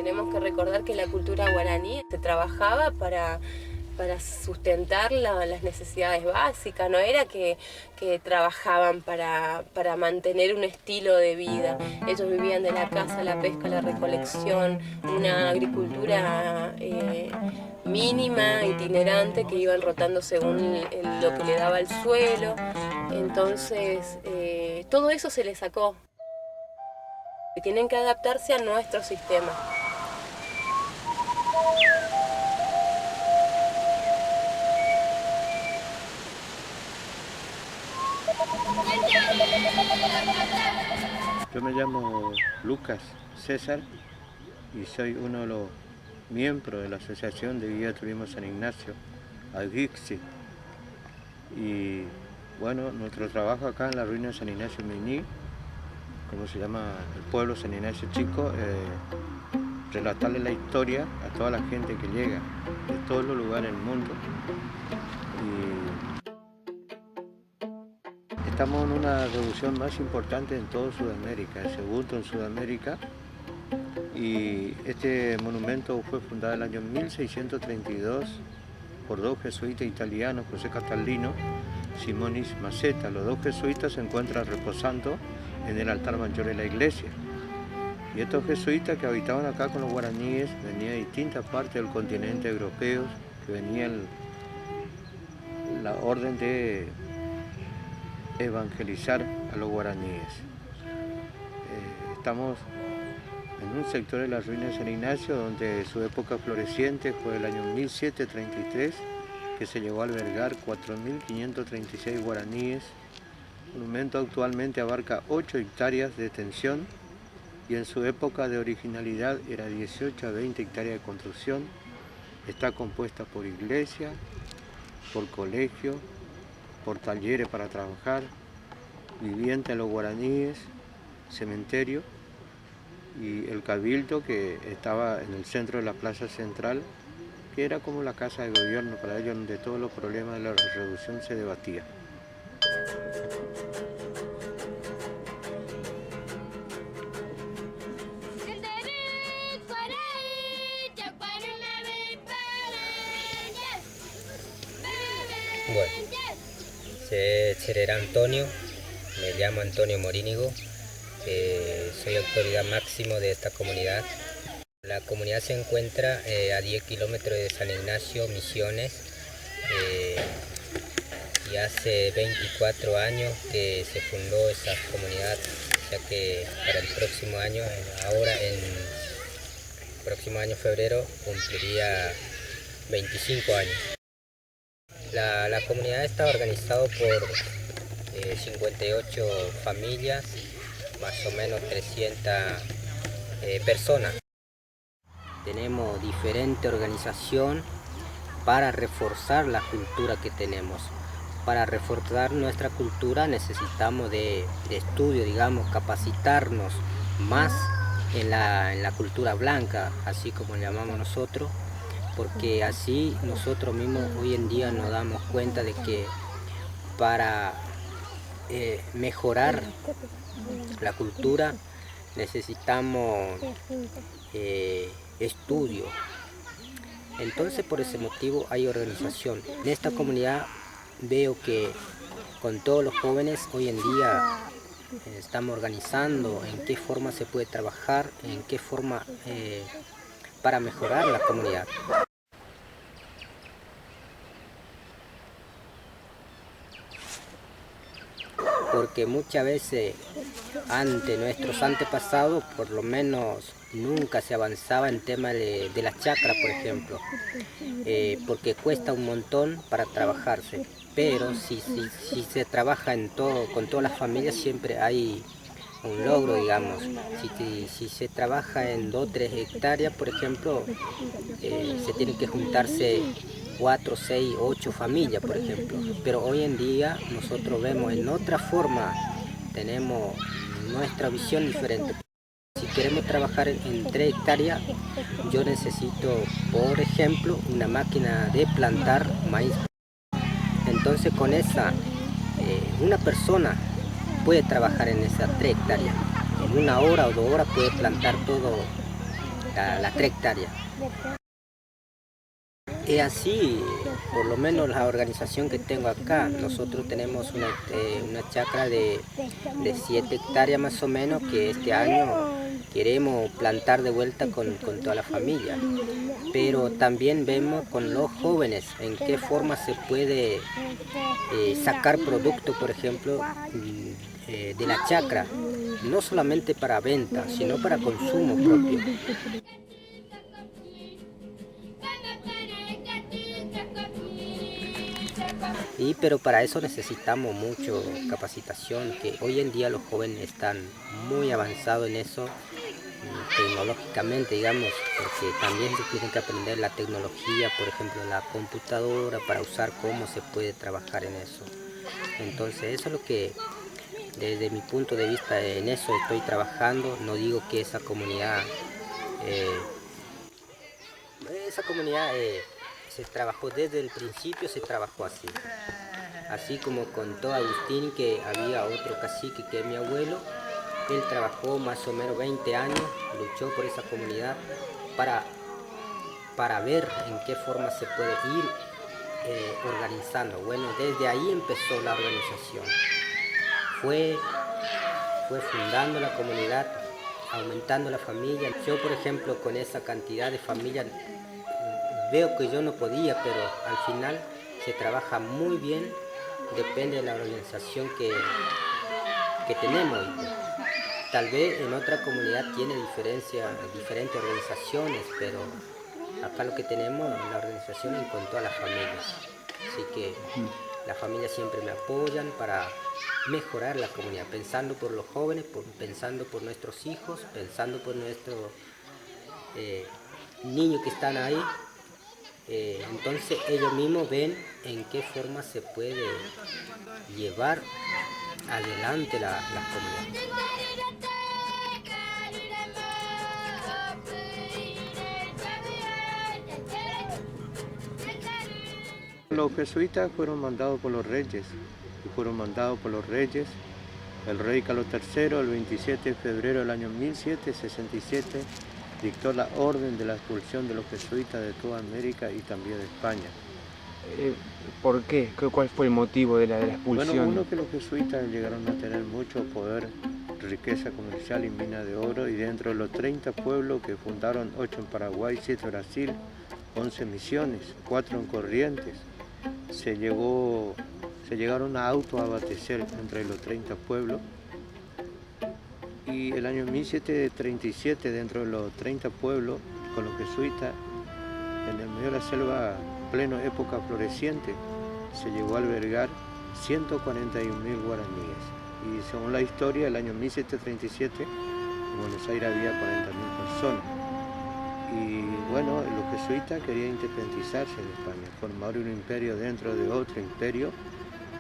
tenemos que recordar que la cultura guaraní se trabajaba para sustentar las necesidades básicas, no era que trabajaban para mantener un estilo de vida. Ellos vivían de la caza, la pesca, la recolección, una agricultura mínima, itinerante, que iban rotando según lo que le daba el suelo. Entonces, todo eso se les sacó. Tienen que adaptarse a nuestro sistema. Yo me llamo Lucas César y soy uno de los miembros de la Asociación de Guía Turismo San Ignacio, AGIXI. Y bueno, nuestro trabajo acá en la ruina de San Ignacio Miní, como se llama el pueblo San Ignacio Chico, relatarle la historia a toda la gente que llega de todos los lugares del mundo. Y estamos en una revolución más importante en toda Sudamérica, el segundo en Sudamérica. Y este monumento fue fundado en el año 1632 por dos jesuitas italianos, José Catalino, Simonis Maceta. Los dos jesuitas se encuentran reposando en el altar mayor de la iglesia. Y estos jesuitas que habitaban acá con los guaraníes venían de distintas partes del continente europeo, que venían la orden de evangelizar a los guaraníes. Estamos en un sector de las ruinas de San Ignacio donde su época floreciente fue el año 1733, que se llegó a albergar 4.536 guaraníes. El monumento actualmente abarca 8 hectáreas de extensión y en su época de originalidad era 18 a 20 hectáreas de construcción. Está compuesta por iglesia, por colegio, por talleres para trabajar, vivienda de los guaraníes, cementerio y el cabildo que estaba en el centro de la plaza central, que era como la casa de gobierno para ellos, donde todos los problemas de la revolución se debatían. Bueno, seré Antonio, me llamo Antonio Morínigo, soy autoridad máximo de esta comunidad. La comunidad se encuentra a 10 kilómetros de San Ignacio, Misiones, y hace 24 años que se fundó esa comunidad, ya que para el próximo año, próximo año febrero, cumpliría 25 años. La comunidad está organizada por 58 familias, más o menos 300 personas. Tenemos diferente organización para reforzar la cultura que tenemos. Para reforzar nuestra cultura necesitamos de estudio, digamos, capacitarnos más en la cultura blanca, así como llamamos nosotros, porque así nosotros mismos hoy en día nos damos cuenta de que para mejorar la cultura necesitamos estudio. Entonces por ese motivo hay organización. En esta comunidad veo que con todos los jóvenes hoy en día estamos organizando en qué forma se puede trabajar, en qué forma para mejorar la comunidad. Porque muchas veces nuestros antepasados por lo menos nunca se avanzaba en tema de la chacra, por ejemplo, porque cuesta un montón para trabajarse, pero si se trabaja con todas las familias siempre hay un logro, digamos. Si se trabaja en 2 o 3 hectáreas, por ejemplo, se tienen que juntarse 4, 6, 8 familias, por ejemplo. Pero hoy en día nosotros vemos en otra forma, tenemos nuestra visión diferente. Si queremos trabajar en 3 hectáreas, yo necesito, por ejemplo, una máquina de plantar maíz. Entonces con esa, una persona puede trabajar en esas 3 hectáreas. En 1 hora o 2 horas puede plantar todo las 3 hectáreas. Es así, por lo menos la organización que tengo acá, nosotros tenemos una chacra de 7 hectáreas más o menos que este año queremos plantar de vuelta con toda la familia. Pero también vemos con los jóvenes en qué forma se puede sacar producto, por ejemplo, de la chacra, no solamente para venta, sino para consumo propio. Pero para eso necesitamos mucho capacitación, que hoy en día los jóvenes están muy avanzados en eso, tecnológicamente, digamos, porque también se tienen que aprender la tecnología, por ejemplo, la computadora, para usar cómo se puede trabajar en eso. Entonces eso es lo que, desde mi punto de vista, en eso estoy trabajando. No digo que esa comunidad se trabajó desde el principio, se trabajó así. Así como contó Agustín, que había otro cacique que es mi abuelo, él trabajó más o menos 20 años, luchó por esa comunidad para ver en qué forma se puede ir organizando. Bueno, desde ahí empezó la organización. Fue fundando la comunidad, aumentando la familia. Yo, por ejemplo, con esa cantidad de familias, veo que yo no podía, pero al final se trabaja muy bien, depende de la organización que tenemos. Tal vez en otra comunidad tiene diferentes organizaciones, pero acá lo que tenemos es la organización con todas las familias. Así que las familias siempre me apoyan para mejorar la comunidad, pensando por los jóvenes, pensando por nuestros hijos, pensando por nuestros niños que están ahí. Entonces ellos mismos ven en qué forma se puede llevar adelante la comunidad. Los jesuitas fueron mandados por los reyes, el rey Carlos III, el 27 de febrero del año 1767, dictó la orden de la expulsión de los jesuitas de toda América y también de España. ¿Por qué? ¿Cuál fue el motivo de la expulsión? Bueno, uno, que los jesuitas llegaron a tener mucho poder, riqueza comercial y mina de oro, y dentro de los 30 pueblos que fundaron, 8 en Paraguay, 7 en Brasil, 11 misiones, 4 en Corrientes, se llegaron a autoabastecer entre los 30 pueblos. Y el año 1737, dentro de los 30 pueblos, con los jesuitas, en el medio de la selva, pleno época floreciente, se llegó a albergar 141.000 guaraníes. Y según la historia, el año 1737, en Buenos Aires había 40.000 personas. Y bueno, los jesuitas querían independizarse de España, formar un imperio dentro de otro imperio.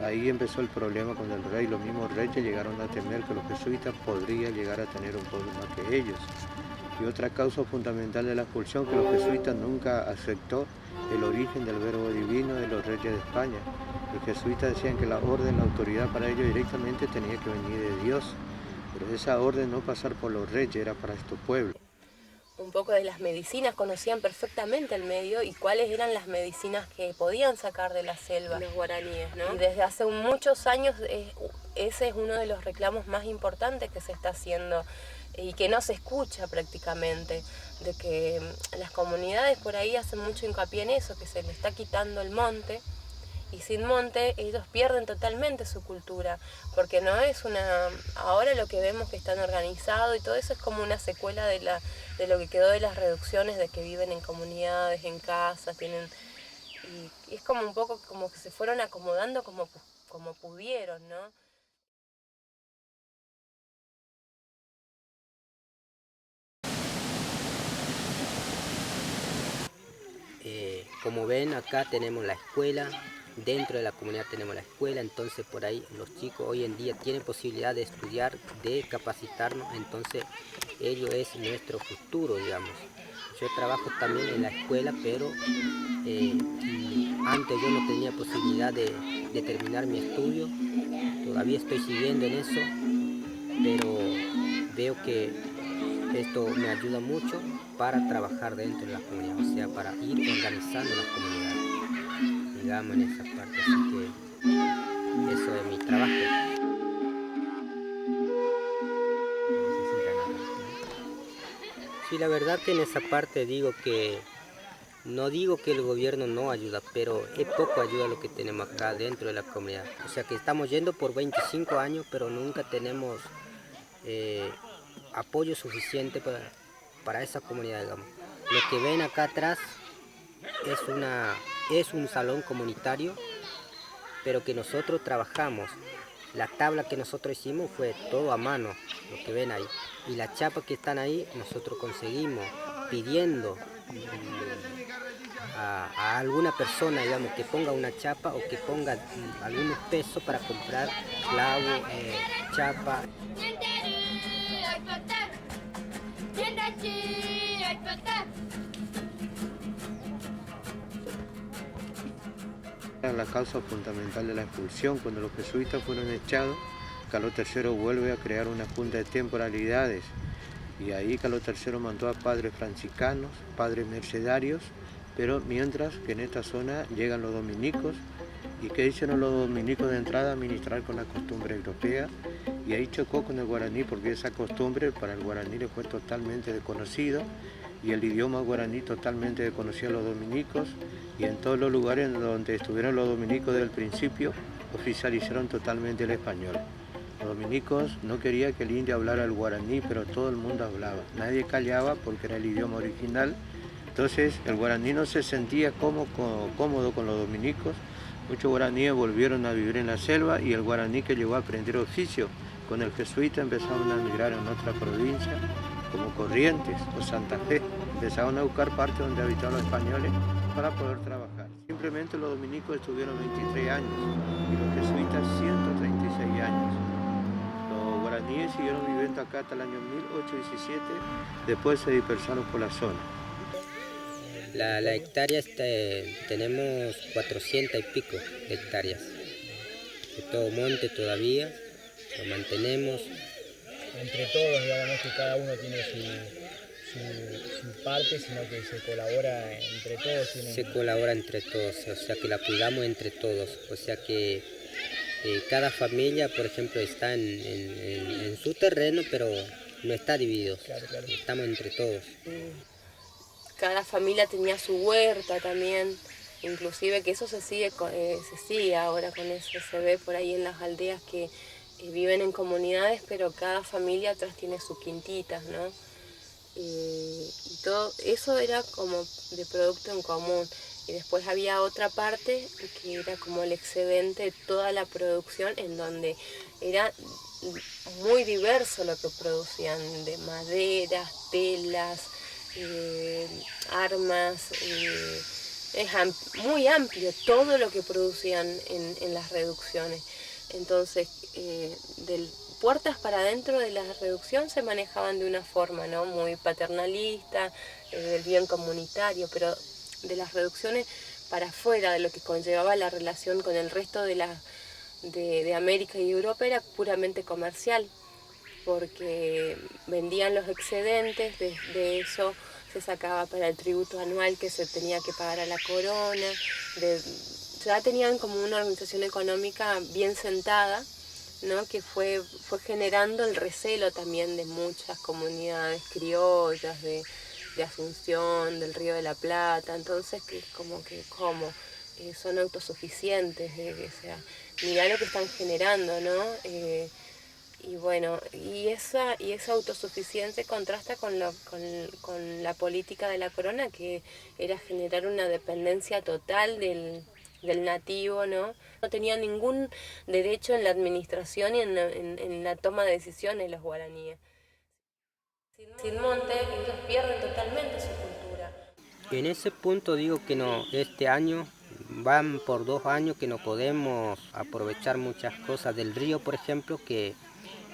Ahí empezó el problema con el rey. Los mismos reyes llegaron a temer que los jesuitas podrían llegar a tener un pueblo más que ellos. Y otra causa fundamental de la expulsión, que los jesuitas nunca aceptó el origen del verbo divino de los reyes de España. Los jesuitas decían que la orden, la autoridad para ellos directamente tenía que venir de Dios, pero esa orden no pasar por los reyes, era para estos pueblos. Un poco de las medicinas, conocían perfectamente el medio y cuáles eran las medicinas que podían sacar de la selva los guaraníes, ¿no? Y desde hace muchos años ese es uno de los reclamos más importantes que se está haciendo y que no se escucha prácticamente, de que las comunidades por ahí hacen mucho hincapié en eso, que se le está quitando el monte, y sin monte ellos pierden totalmente su cultura, porque no es ahora lo que vemos que están organizados y todo eso es como una secuela de lo que quedó de las reducciones, de que viven en comunidades, en casas, y es como un poco como que se fueron acomodando como pudieron, ¿no? Como ven, acá tenemos la escuela, dentro de la comunidad tenemos la escuela, entonces por ahí los chicos hoy en día tienen posibilidad de estudiar, de capacitarnos, entonces ello es nuestro futuro, digamos. Yo trabajo también en la escuela, pero antes yo no tenía posibilidad de terminar mi estudio, todavía estoy siguiendo en eso, pero veo que esto me ayuda mucho para trabajar dentro de la comunidad, o sea, para ir organizando la comunidad, digamos en esa parte, así que eso es mi trabajo. Sí, la verdad que en esa parte no digo que el gobierno no ayuda, pero es poco ayuda lo que tenemos acá dentro de la comunidad. O sea que estamos yendo por 25 años, pero nunca tenemos apoyo suficiente para esa comunidad, digamos. Lo que ven acá atrás es un salón comunitario, pero que nosotros trabajamos. La tabla que nosotros hicimos fue todo a mano, lo que ven ahí. Y las chapas que están ahí, nosotros conseguimos pidiendo a alguna persona, digamos, que ponga una chapa o que ponga algunos pesos para comprar clavo, chapa. Era la causa fundamental de la expulsión. Cuando los jesuitas fueron echados, Carlos III vuelve a crear una junta de temporalidades y ahí Carlos III mandó a padres franciscanos, padres mercedarios, pero mientras que en esta zona llegan los dominicos. ¿Y qué hicieron los dominicos de entrada? Ministrar con la costumbre europea, y ahí chocó con el guaraní porque esa costumbre para el guaraní le fue totalmente desconocido y el idioma guaraní totalmente desconocido a los dominicos, y en todos los lugares donde estuvieron los dominicos desde el principio oficializaron totalmente el español. Los dominicos no querían que el indio hablara el guaraní, pero todo el mundo hablaba, nadie callaba porque era el idioma original. Entonces el guaraní no se sentía cómodo con los dominicos. Muchos guaraníes volvieron a vivir en la selva y el guaraní que llegó a aprender oficio con el jesuita empezaron a migrar en otra provincia, como Corrientes o Santa Fe. Empezaron a buscar partes donde habitaban los españoles para poder trabajar. Simplemente los dominicos estuvieron 23 años y los jesuitas 136 años. Los guaraníes siguieron viviendo acá hasta el año 1817, después se dispersaron por la zona. La hectárea tenemos 400 y pico de hectáreas. De todo monte todavía, lo mantenemos. Entre todos, digamos, no es que cada uno tiene su parte, sino que se colabora entre todos. Se colabora entre todos, o sea que la cuidamos entre todos. O sea que cada familia, por ejemplo, está en su terreno, pero no está dividido. Claro. Estamos entre todos. Cada familia tenía su huerta también, inclusive que eso se sigue ahora con eso, se ve por ahí en las aldeas que viven en comunidades, pero cada familia atrás tiene sus quintitas, ¿no? Y todo eso era como de producto en común. Y después había otra parte que era como el excedente de toda la producción, en donde era muy diverso lo que producían, de maderas, telas, armas, es muy amplio todo lo que producían en las reducciones. Entonces, puertas para adentro de la reducción se manejaban de una forma, ¿no?, muy paternalista, del bien comunitario, pero de las reducciones para afuera, de lo que conllevaba la relación con el resto de América y Europa, era puramente comercial, porque vendían los excedentes, de eso se sacaba para el tributo anual que se tenía que pagar a la corona, ya tenían como una organización económica bien sentada, ¿no?, que fue generando el recelo también de muchas comunidades criollas, de Asunción, del Río de la Plata. Entonces que son autosuficientes, o sea, mirá lo que están generando, ¿no? Y bueno, y esa autosuficiencia contrasta con la política de la corona, que era generar una dependencia total del nativo, ¿no? No tenía ningún derecho en la administración y en la toma de decisiones los guaraníes. Sin monte, ellos pierden totalmente su cultura. En ese punto digo que no, este año van por 2 años que no podemos aprovechar muchas cosas del río, por ejemplo, que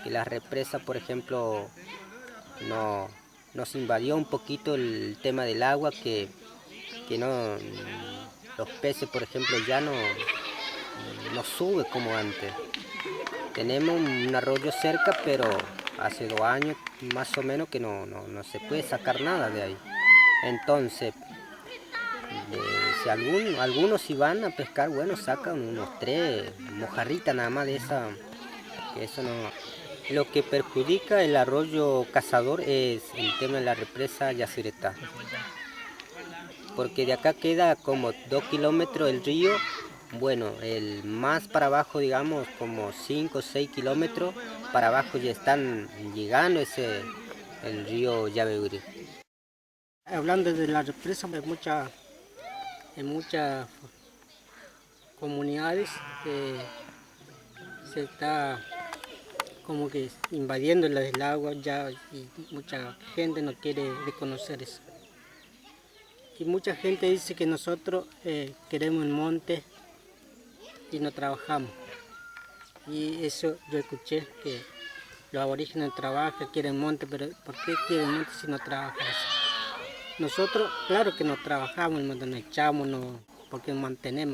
la represa, por ejemplo, nos invadió un poquito el tema del agua, que no, los peces, por ejemplo, ya no sube como antes. Tenemos un arroyo cerca, pero hace 2 años más o menos que no se puede sacar nada de ahí. Entonces, si algunos si van a pescar, bueno, sacan unos 3 mojarritas nada más de esa, que eso no. Lo que perjudica el arroyo Cazador es el tema de la represa Yacyretá, porque de acá queda como 2 kilómetros el río. Bueno, el más para abajo, digamos, como 5 o 6 kilómetros para abajo ya están llegando el río Yabeuri. Hablando de la represa, en muchas comunidades se está como que invadiendo el agua ya, y mucha gente no quiere reconocer eso. Y mucha gente dice que nosotros queremos el monte y no trabajamos. Y eso yo escuché, que los aborígenes trabajan, quieren monte, pero ¿por qué quieren monte si no trabajan? Nosotros, claro que no trabajamos, nos echamos, porque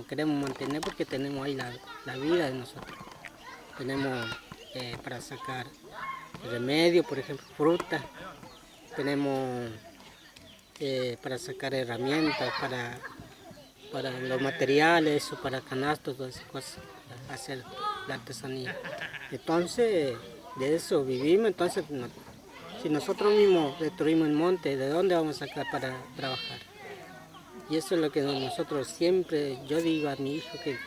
queremos mantener porque tenemos ahí la vida de nosotros. Tenemos para sacar remedio, por ejemplo, fruta, tenemos para sacar herramientas, para los materiales, eso, para canastos, todas esas cosas, para hacer la artesanía. Entonces, de eso vivimos. Entonces, si nosotros mismos destruimos el monte, ¿de dónde vamos a sacar para trabajar? Y eso es lo que nosotros siempre, yo digo a mi hijo, que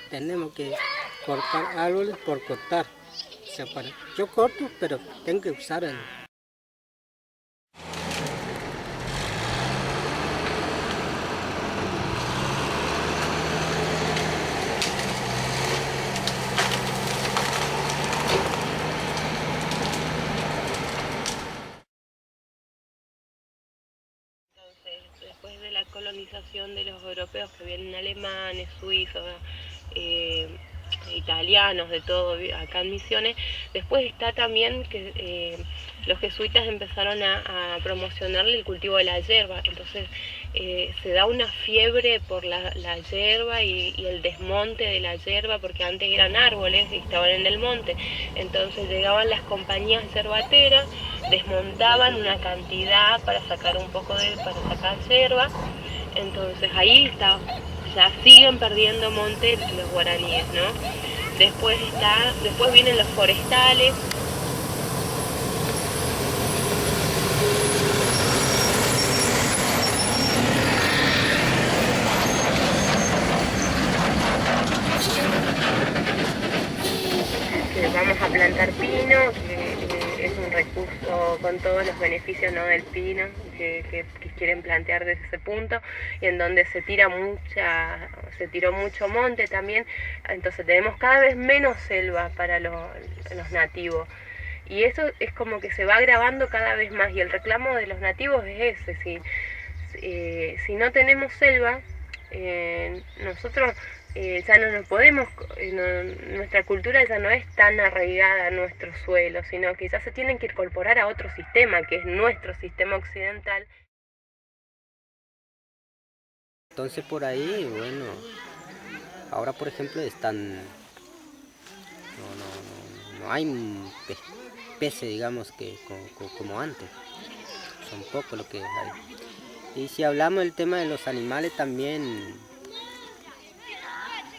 tenemos que cortar árboles por cortar. O sea, yo corto, pero tengo que usar el... Después de la colonización de los europeos que vienen alemanes, suizos, italianos, de todo acá en Misiones, después está también que los jesuitas empezaron a promocionarle el cultivo de la yerba. Entonces se da una fiebre por la yerba y el desmonte de la yerba, porque antes eran árboles y estaban en el monte. Entonces llegaban las compañías yerbateras, desmontaban una cantidad para sacar un poco para sacar yerba. Entonces ahí está, ya siguen perdiendo monte los guaraníes, ¿no? Después vienen los forestales. Que vamos a plantar pino, que es un recurso con todos los beneficios, ¿no?, del pino, que quieren plantear desde ese punto, y en donde se tiró mucho monte también. Entonces tenemos cada vez menos selva para los nativos, y eso es como que se va agravando cada vez más, y el reclamo de los nativos es ese: si no tenemos selva, nosotros ya no nos podemos, nuestra cultura ya no es tan arraigada a nuestro suelo, sino que ya se tienen que incorporar a otro sistema, que es nuestro sistema occidental. Entonces por ahí, bueno, ahora por ejemplo no hay peces, digamos, que como antes, son pocos lo que hay. Y si hablamos del tema de los animales también,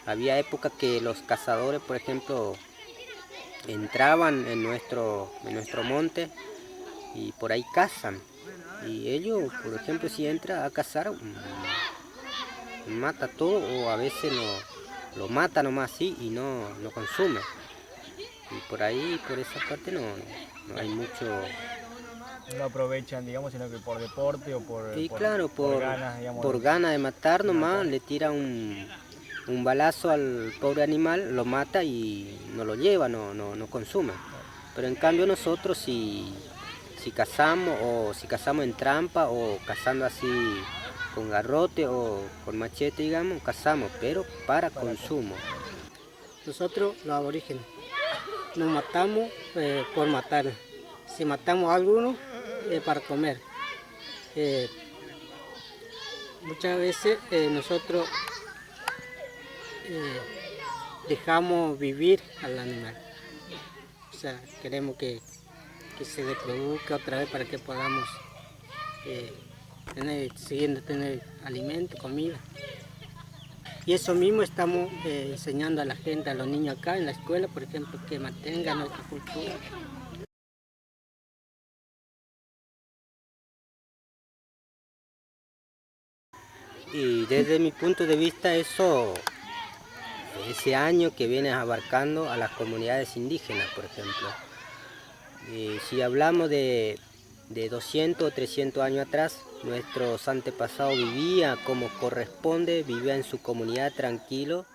había épocas que los cazadores, por ejemplo, entraban en nuestro monte y por ahí cazan. Y ellos, por ejemplo, si entra a cazar, mata todo, o a veces lo mata nomás así y no consume. Y por ahí, por esa parte no hay mucho... No aprovechan, digamos, sino que por deporte o por... Sí, claro, por ganas, digamos, por ganas de matar nomás, le tira un balazo al pobre animal, lo mata y no lo lleva, no consume. Pero en cambio nosotros si cazamos, o si cazamos en trampa, o cazando así con garrote o con machete, digamos, cazamos, pero para consumo. Nosotros, los aborígenes, nos matamos por matar. Si matamos a alguno, para comer. Muchas veces nosotros dejamos vivir al animal. O sea, queremos que que se reproduzca otra vez para que podamos siguiendo tener alimento, comida. Y eso mismo estamos enseñando a la gente, a los niños acá en la escuela, por ejemplo, que mantengan nuestra cultura. Y desde mi punto de vista ese año que viene abarcando a las comunidades indígenas, por ejemplo. Si hablamos de 200 o 300 años atrás, nuestros antepasados vivían como corresponde, vivían en su comunidad tranquilo.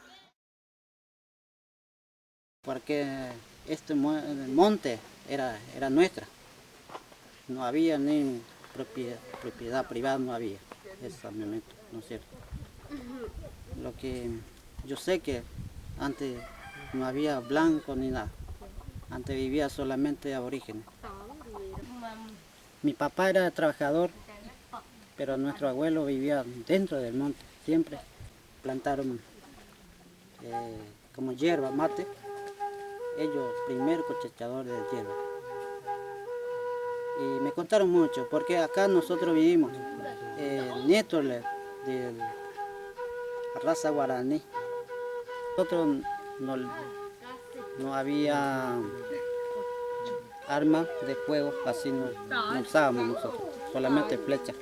Porque este monte era nuestra, no había ni propiedad privada, no había ese momento, ¿no es cierto? Lo que yo sé que antes no había blanco ni nada, antes vivía solamente aborígenes. Mi papá era trabajador, pero nuestro abuelo vivía dentro del monte, siempre plantaron como hierba, mate. Ellos primero cosechadores de hierba. Y me contaron mucho, porque acá nosotros vivimos, nietos de la raza guaraní. Nosotros no había armas de fuego, así no usábamos nosotros, solamente flechas.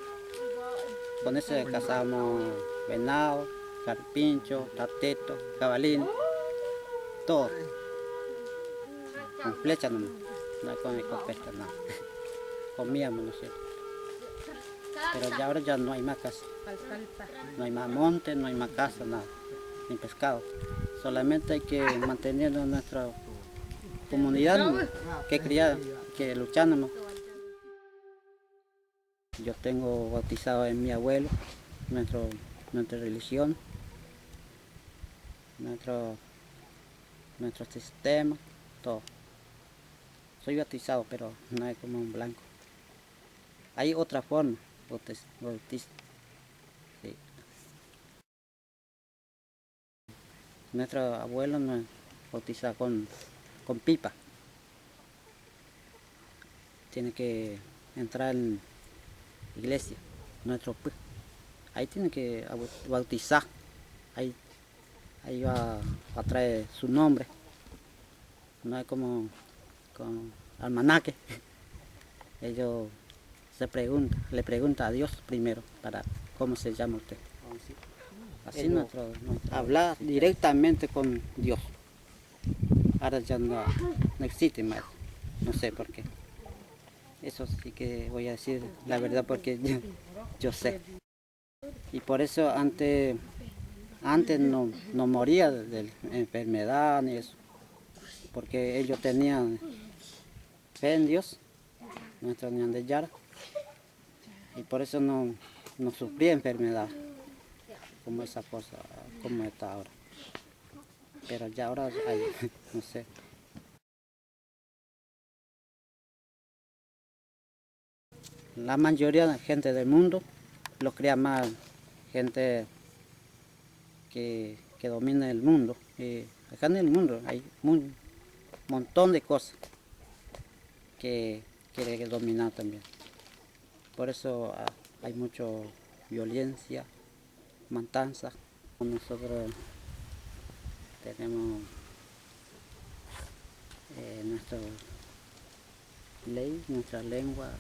Con eso cazábamos venado, carpincho, tarteto, jabalín, todo. Con flechas nomás, no con escopeta, nada. Comíamos, ¿no es cierto? Pero ya ahora ya no hay más casa. No hay más monte, no hay más casa, nada, ni pescado. Solamente hay que mantener nuestra comunidad, ¿no? que luchamos. Yo tengo bautizado en mi abuelo, nuestra religión, nuestro sistema, todo. Soy bautizado, pero no es como un blanco. Hay otra forma, bautizo. Sí. Nuestro abuelo nos bautiza con pipa. Tiene que entrar en la iglesia, ahí tiene que bautizar. Ahí va a traer su nombre. No es como almanaque. Ellos le preguntan a Dios primero para cómo se llama usted. Así nuestro hablar directamente con Dios. Ahora ya no existe más, no sé por qué. Eso sí que voy a decir la verdad porque yo sé. Y por eso antes no moría de enfermedad ni eso. Porque ellos tenían fe en Dios, nuestros Ñandeyara, y por eso no sufría enfermedad como esa cosa, como está ahora. Pero ya ahora hay, no sé. La mayoría de la gente del mundo lo crea más gente que domina el mundo. Y acá en el mundo hay un montón de cosas que quiere dominar también. Por eso hay mucha violencia, matanza. Nosotros tenemos nuestra ley, nuestra lengua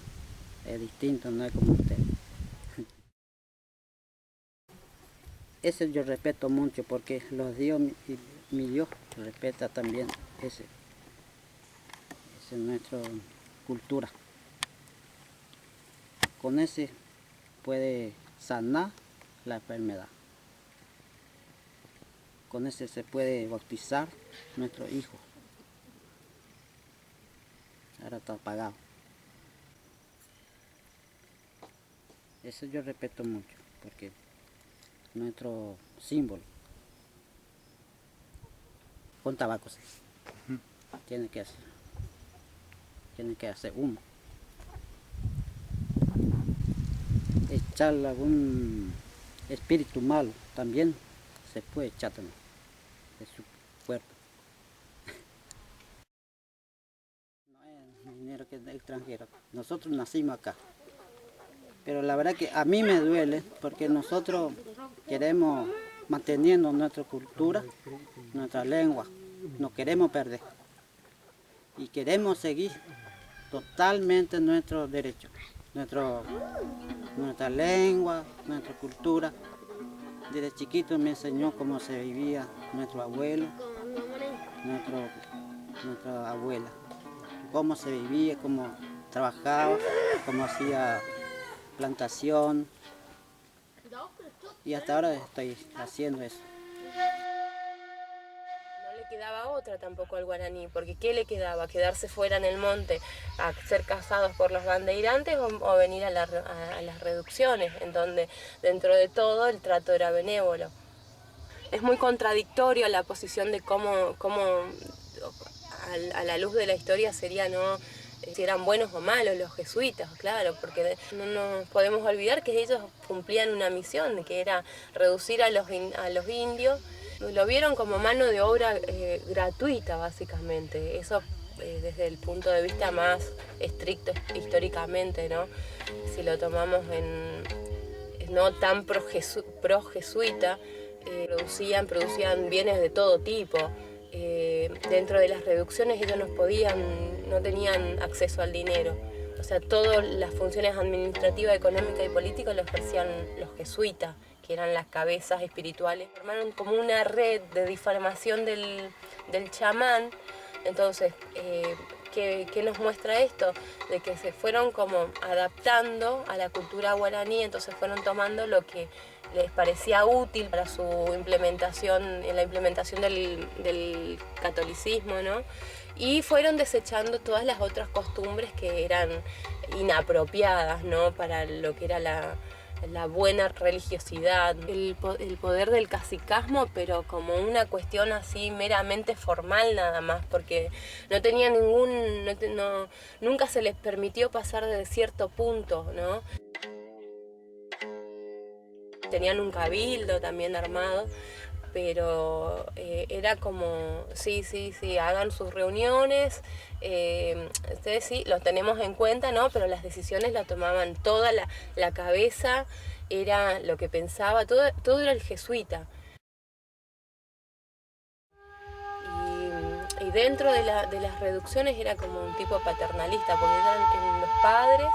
es distinta, no es como usted. Eso yo respeto mucho porque los Dios, mi Dios respeta también esa es nuestra cultura. Con ese puede sanar la enfermedad. Con ese se puede bautizar nuestro hijo. Ahora está apagado. Eso yo respeto mucho porque nuestro símbolo con tabaco sí. Tiene que hacer humo. Echar algún espíritu malo también se puede echar también de su cuerpo. No es dinero que extranjeros. Nosotros nacimos acá. Pero la verdad que a mí me duele porque nosotros queremos manteniendo nuestra cultura, nuestra lengua, no queremos perder. Y queremos seguir totalmente nuestros derechos, nuestra lengua, nuestra cultura. Desde chiquito me enseñó cómo se vivía nuestro abuelo, nuestra abuela, cómo se vivía, cómo trabajaba, cómo hacía plantación, y hasta ahora estoy haciendo eso. No le quedaba otra tampoco al guaraní, porque ¿qué le quedaba? ¿Quedarse fuera en el monte a ser cazados por los bandeirantes o venir a las reducciones, en donde dentro de todo el trato era benévolo? Es muy contradictorio la posición de cómo a la luz de la historia sería, ¿no?, si eran buenos o malos los jesuitas, claro, porque no nos podemos olvidar que ellos cumplían una misión, que era reducir a los indios. Lo vieron como mano de obra gratuita, básicamente. Eso desde el punto de vista más estricto históricamente, ¿no? Si lo tomamos no tan pro-jesuita, producían bienes de todo tipo. Dentro de las reducciones ellos no tenían acceso al dinero. O sea, todas las funciones administrativas, económicas y políticas lo ejercían los jesuitas, que eran las cabezas espirituales. Formaron como una red de difamación del chamán. Entonces, ¿qué nos muestra esto? De que se fueron como adaptando a la cultura guaraní, entonces fueron tomando lo que les parecía útil para su implementación, en la implementación del catolicismo, ¿no? Y fueron desechando todas las otras costumbres que eran inapropiadas, ¿no?, para lo que era la buena religiosidad, el poder del cacicazgo, pero como una cuestión así meramente formal nada más, porque no tenía nunca se les permitió pasar de cierto punto, ¿no? Tenían un cabildo también armado, pero era como, sí, hagan sus reuniones, ustedes sí, lo tenemos en cuenta, ¿no? Pero las decisiones las tomaban toda la cabeza, era lo que pensaba, todo era el jesuita. Y dentro de las reducciones era como un tipo paternalista, porque eran los padres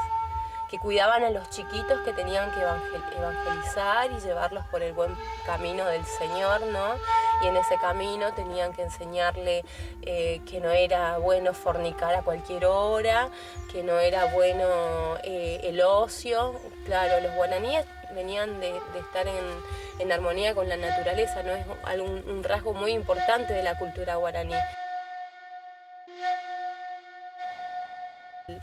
que cuidaban a los chiquitos que tenían que evangelizar y llevarlos por el buen camino del Señor, ¿no? Y en ese camino tenían que enseñarle que no era bueno fornicar a cualquier hora, que no era bueno el ocio. Claro, los guaraníes venían de estar en armonía con la naturaleza, ¿no? Es un rasgo muy importante de la cultura guaraní.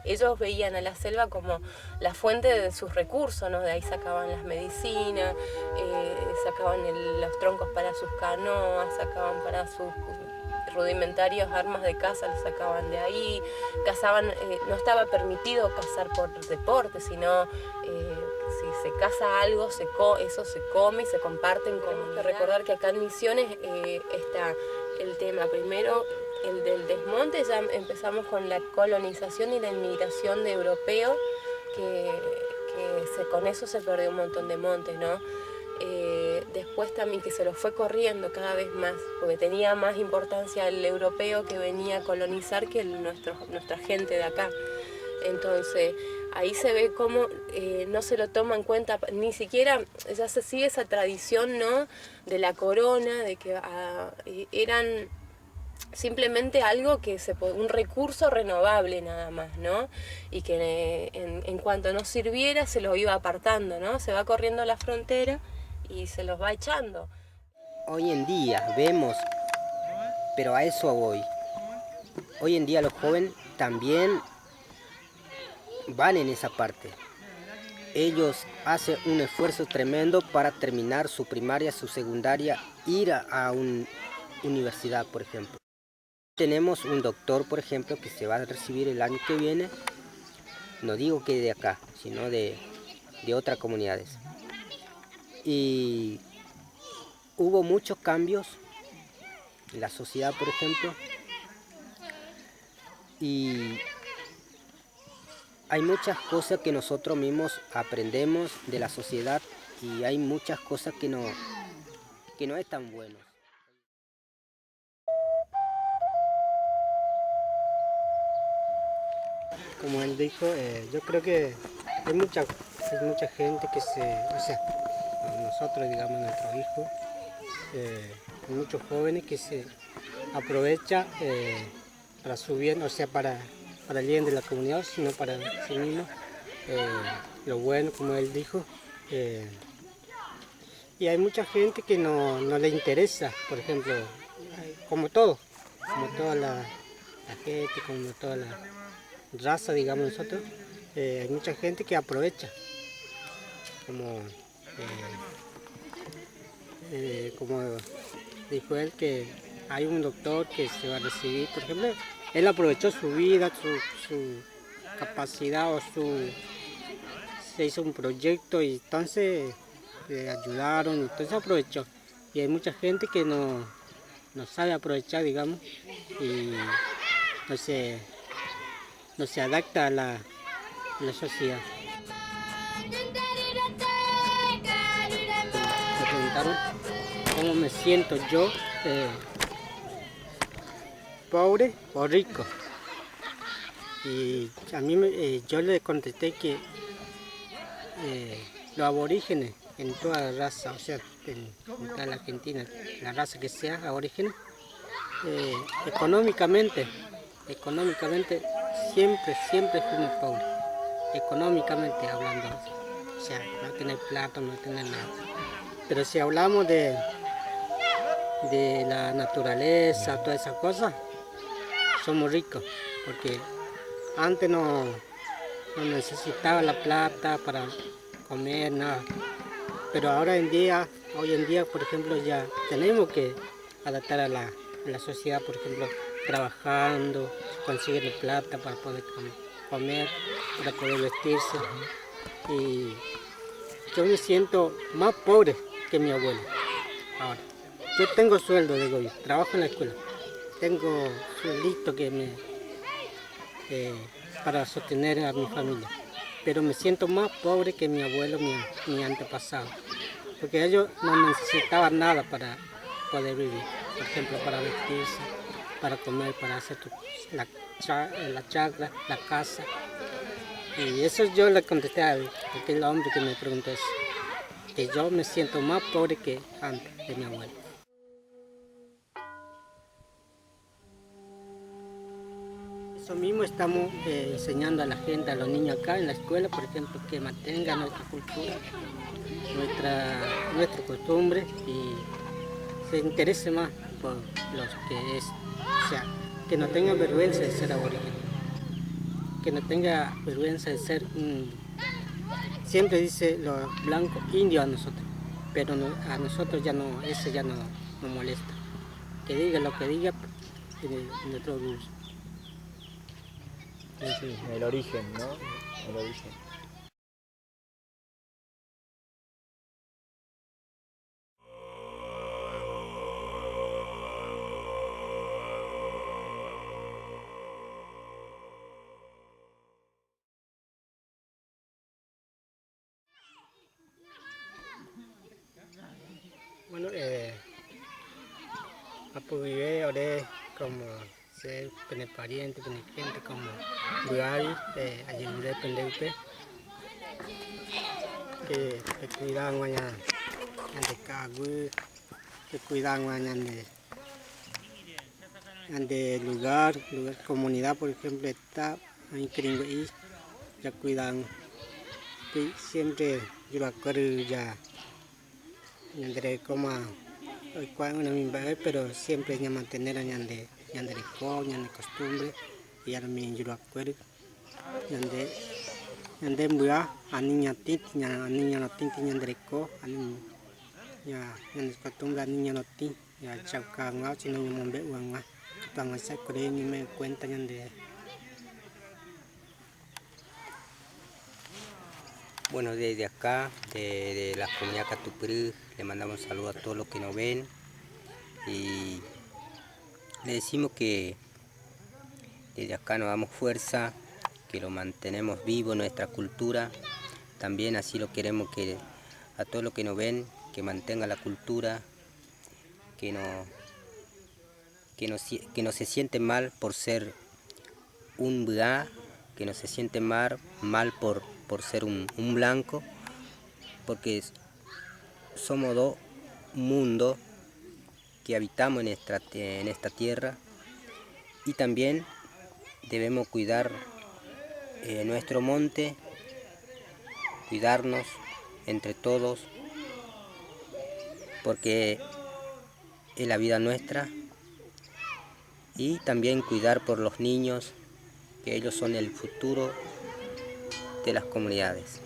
Ellos veían a la selva como la fuente de sus recursos, ¿no? De ahí sacaban las medicinas, sacaban los troncos para sus canoas, sacaban para sus rudimentarios armas de caza, los sacaban de ahí, cazaban, no estaba permitido cazar por deporte, sino si se caza algo, eso se come y se comparte en comunidad. Tenemos que recordar que acá en Misiones está el tema primero, el del desmonte. Ya empezamos con la colonización y la inmigración de europeos, que con eso se perdió un montón de montes, ¿no? Después también que se lo fue corriendo cada vez más, porque tenía más importancia el europeo que venía a colonizar que nuestra gente de acá. Entonces ahí se ve cómo no se lo toma en cuenta, ni siquiera ya se sigue esa tradición, ¿no?, de la corona, de que eran simplemente algo un recurso renovable nada más, ¿no? Y que en cuanto no sirviera se lo iba apartando, ¿no? Se va corriendo la frontera y se los va echando. Hoy en día vemos, pero a eso voy, hoy en día los jóvenes también van en esa parte. Ellos hacen un esfuerzo tremendo para terminar su primaria, su secundaria, ir a una universidad, por ejemplo. Tenemos un doctor, por ejemplo, que se va a recibir el año que viene, no digo que de acá, sino de otras comunidades. Y hubo muchos cambios en la sociedad, por ejemplo, y hay muchas cosas que nosotros mismos aprendemos de la sociedad y hay muchas cosas que no es tan bueno. Como él dijo, yo creo que hay mucha gente que o sea, nosotros, digamos, nuestros hijos, hay muchos jóvenes que se aprovechan para su bien, o sea, para el bien de la comunidad, sino para sí mismos. Lo bueno, como él dijo. Y hay mucha gente que no le interesa, por ejemplo, como toda la gente, como toda la raza, digamos nosotros, hay mucha gente que aprovecha, como dijo él, que hay un doctor que se va a recibir, por ejemplo, él aprovechó su vida, su capacidad se hizo un proyecto y entonces le ayudaron, entonces aprovechó. Y hay mucha gente que no sabe aprovechar, digamos, y no se adapta a la sociedad. Me preguntaron cómo me siento yo, pobre o rico. Y a mí yo le contesté que los aborígenes en toda la raza, o sea, en toda la Argentina, la raza que sea aborigen, económicamente siempre fuimos pobres, económicamente hablando, o sea, no tener plata, no tener nada. Pero si hablamos de la naturaleza, todas esas cosas, somos ricos, porque antes no necesitaba la plata para comer, nada. Pero hoy en día, por ejemplo, ya tenemos que adaptar a la sociedad, por ejemplo, trabajando, consiguiendo plata para poder comer, para poder vestirse. Y yo me siento más pobre que mi abuelo ahora. Yo tengo sueldo de gobierno, trabajo en la escuela, tengo sueldito para sostener a mi familia, pero me siento más pobre que mi abuelo, mi antepasado, porque ellos no necesitaban nada para poder vivir, por ejemplo, para vestirse, para comer, para hacer la chacra, la casa. Y eso yo le contesté a aquel hombre que me preguntó eso, que yo me siento más pobre que antes de mi abuelo. Eso mismo estamos enseñando a la gente, a los niños acá en la escuela, por ejemplo, que mantengan nuestra cultura, nuestra costumbre y se interese más por los que es, o sea, que no tenga vergüenza de ser aborigen, que no tenga vergüenza de ser, siempre dice los blancos indios a nosotros, pero a nosotros ya no, eso ya no nos molesta, que diga lo que diga en nuestro orgullo. Sí, el origen, ¿no? El origen. Bueno, apoyé ahora como ser pariente, gente como Buhari, ayudé pendiente, que cuidan mañana de cagüe, que cuidan mañana de lugar, comunidad, por ejemplo, está en Kringüey, ya cuidan, que siempre yo lo acuerdo ya. Entre como una misma, pero siempre ya mantener a de costumbre y a mí yo lo acuerdo de muya a niña titi a niña no titi de co a niña de costumbre a niña no titi ya chauca ngao si no me mombe uanga cuando se cree ni me cuenta de. Bueno, desde acá, de la comunidad Catupirú, le mandamos un saludo a todos los que nos ven y le decimos que desde acá nos damos fuerza, que lo mantenemos vivo, nuestra cultura. También así lo queremos que a todos los que nos ven, que mantenga la cultura, que no se siente mal por ser un blanco, que no se siente mal por ser un blanco, porque somos dos mundos que habitamos en esta tierra, y también debemos cuidar nuestro monte, cuidarnos entre todos, porque es la vida nuestra, y también cuidar por los niños, que ellos son el futuro de las comunidades.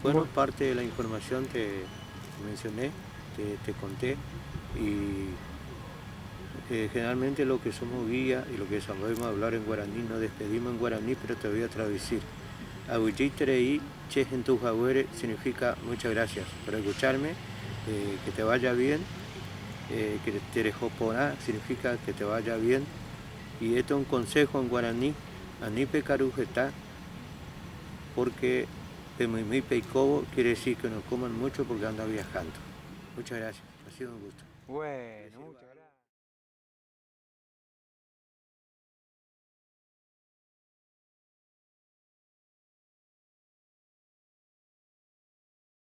Bueno, parte de la información te mencioné, te conté, y generalmente lo que somos guía y lo que sabemos hablar en guaraní, nos despedimos en guaraní, pero te voy a traducir. Abuyitrei Chejentujahuere significa muchas gracias por escucharme, que te vaya bien, que Terejoporá significa que te vaya bien, y esto es un consejo en guaraní, Anipe Carujeta, porque Pemimipe y Cobo quiere decir que no coman mucho porque anda viajando. Muchas gracias, ha sido un gusto. Bueno, muchas gracias.